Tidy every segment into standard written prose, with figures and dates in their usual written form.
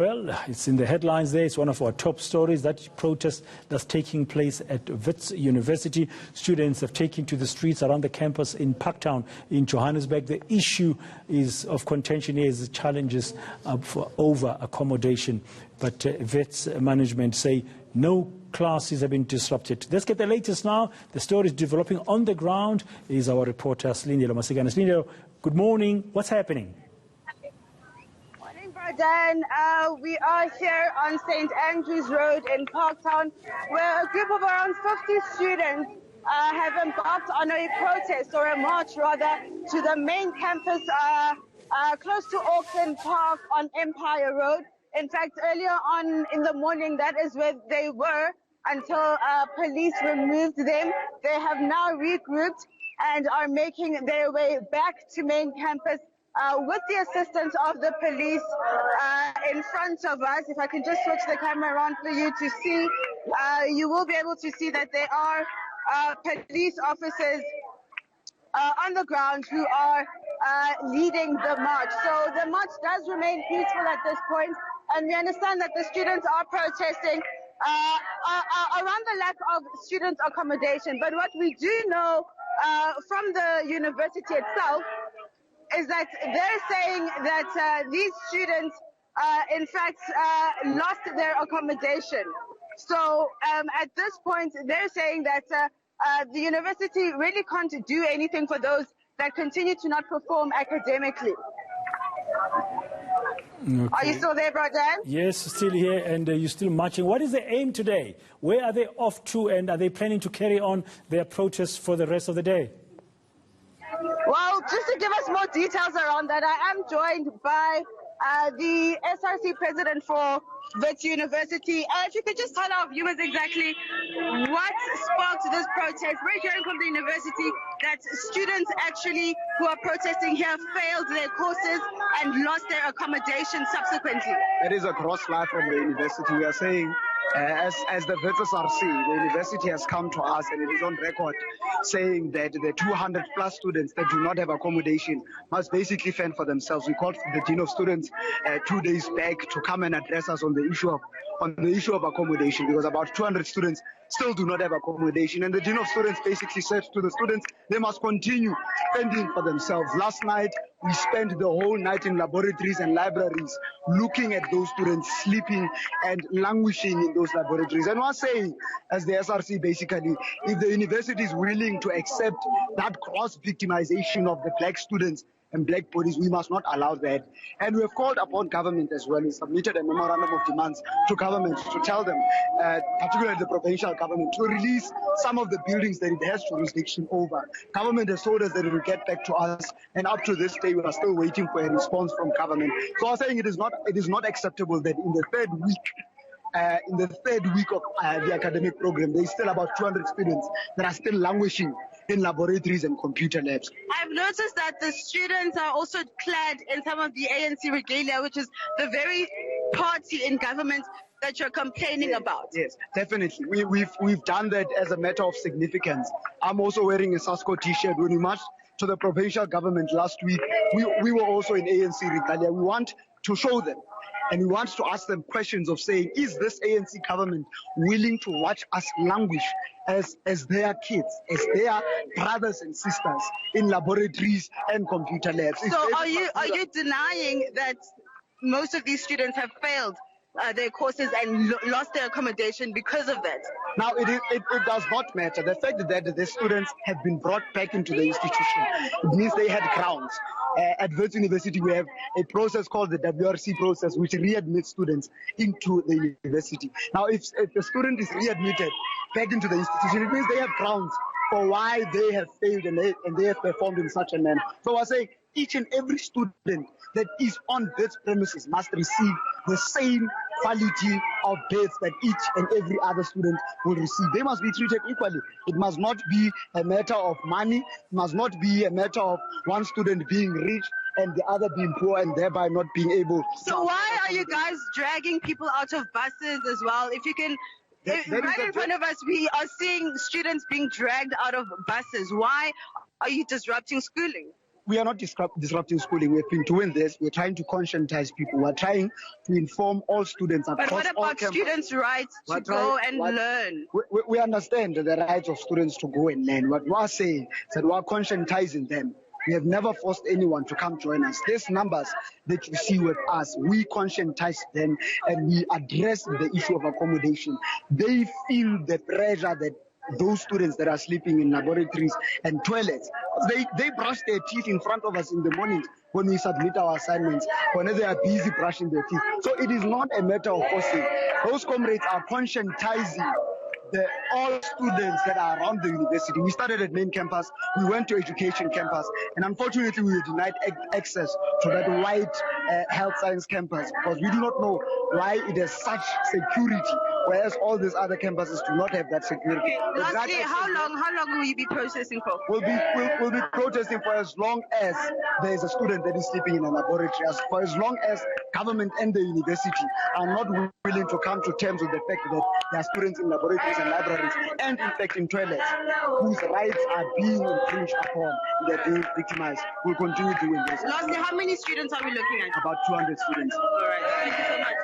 Well, it's in the headlines there. It's one of our top stories, that protest that's taking place at Wits University. Students have taken to the streets around the campus in Parktown in Johannesburg. The issue is of contention here is the challenges for over accommodation. But Wits management say no classes have been disrupted. Let's get the latest now. The story is developing on the ground. Is our reporter Slindelo Masigana. Slindelo, good morning. What's happening? Dan, we are here on St. Andrews Road in Parktown, where a group of around 50 students have embarked on a protest, or a march rather, to the main campus close to Auckland Park on Empire Road. In fact, earlier on in the morning, that is where they were until police removed them. They have now regrouped and are making their way back to main campus with the assistance of the police in front of us. If I can just switch the camera around for you to see, you will be able to see that there are police officers on the ground who are leading the march. So the march does remain peaceful at this point, and we understand that the students are protesting around the lack of student accommodation. But what we do know from the university itself is that they're saying that these students, in fact, lost their accommodation. So at this point, they're saying that the university really can't do anything for those that continue to not perform academically. Okay. Are you still there, brother? Yes, still here, and you're still marching. What is the aim today? Where are they off to, and are they planning to carry on their protests for the rest of the day? Well, just to give us more details around that, I am joined by the SRC president for Wits University. If you could just tell our viewers exactly what sparked this protest. We're hearing from the university that students actually who are protesting here failed their courses and lost their accommodation subsequently. It is a gross lie from the university. We are saying, as the Wits SRC, the university has come to us and it is on record saying that the 200 plus students that do not have accommodation must basically fend for themselves. We called the Dean of Students 2 days back to come and address us on the issue of accommodation, because about 200 students still do not have accommodation, and the Dean of Students basically said to the students they must continue fending for themselves. Last night we spent the whole night in laboratories and libraries looking at those students sleeping and languishing in those laboratories, and we're saying as the SRC basically, if the university is willing to accept that cross victimization of the black students and black bodies, we must not allow that. And we have called upon government as well. We submitted a memorandum of demands to government to tell them, particularly the provincial government, to release some of the buildings that it has jurisdiction over. Government has told us that it will get back to us, and up to this day we are still waiting for a response from government. So I'm saying it is not acceptable that in the third week of the academic program, there is still about 200 students that are still languishing in laboratories and computer labs. I've noticed that the students are also clad in some of the ANC regalia, which is the very party in government that you're complaining about. Yes, definitely. We've done that as a matter of significance. I'm also wearing a SASCO t-shirt. When we marched to the provincial government last week, we were also in ANC regalia. We want to show them, and we want to ask them questions of saying, is this ANC government willing to watch us languish as their kids, as their brothers and sisters in laboratories and computer labs? So are you denying that most of these students have failed their courses and lost their accommodation because of that? Now, it does not matter. The fact that the students have been brought back into the institution, it means they had grounds. At Wits University, we have a process called the WRC process, which readmits students into the university. Now, if the student is readmitted back into the institution, it means they have grounds for why they have failed and they have performed in such a manner. So I say each and every student that is on Wits premises must receive the same quality of beds that each and every other student will receive. They must be treated equally. It must not be a matter of money. It must not be a matter of one student being rich and the other being poor and thereby not being able. So why are you guys dragging people out of buses as well? If you can, right in front of us, we are seeing students being dragged out of buses. Why are you disrupting schooling? we are not disrupting schooling. We've been doing this. We're trying to conscientize people. We're trying to inform all students across But what all about campuses. students' rights to go and learn? We understand the rights of students to go and learn. What we are saying is that we are conscientizing them. We have never forced anyone to come join us. These numbers that you see with us, we conscientize them and we address the issue of accommodation. They feel the pressure that those students that are sleeping in laboratories and toilets, they brush their teeth in front of us in the mornings when we submit our assignments, when they are busy brushing their teeth. So it is not a matter of forcing. Those comrades are conscientizing all students that are around the university. We started at main campus, we went to education campus, and unfortunately we were denied access to that white health science campus because we do not know why it has such security, whereas all these other campuses do not have that security. Lastly, how long will you be processing for? We'll be protesting for as long as there is a student that is sleeping in a laboratory, for as long as government and the university are not willing to come to terms with the fact that there are students in laboratories and libraries and in fact in toilets whose rights are being infringed upon, they're being victimized. We'll continue doing this. Lastly, how many students are we looking at? About 200 students. All right, thank you so much.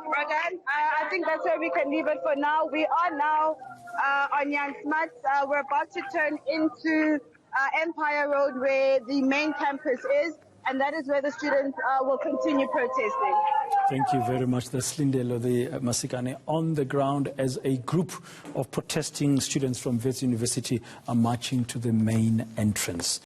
Ragan, I think that's where we can leave it for now. We are now on Jan Smuts. We're about to turn into Empire Road where the main campus is, and that is where the students will continue protesting. Thank you very much. That's Lindelo, the Masikane, on the ground as a group of protesting students from Wits University are marching to the main entrance.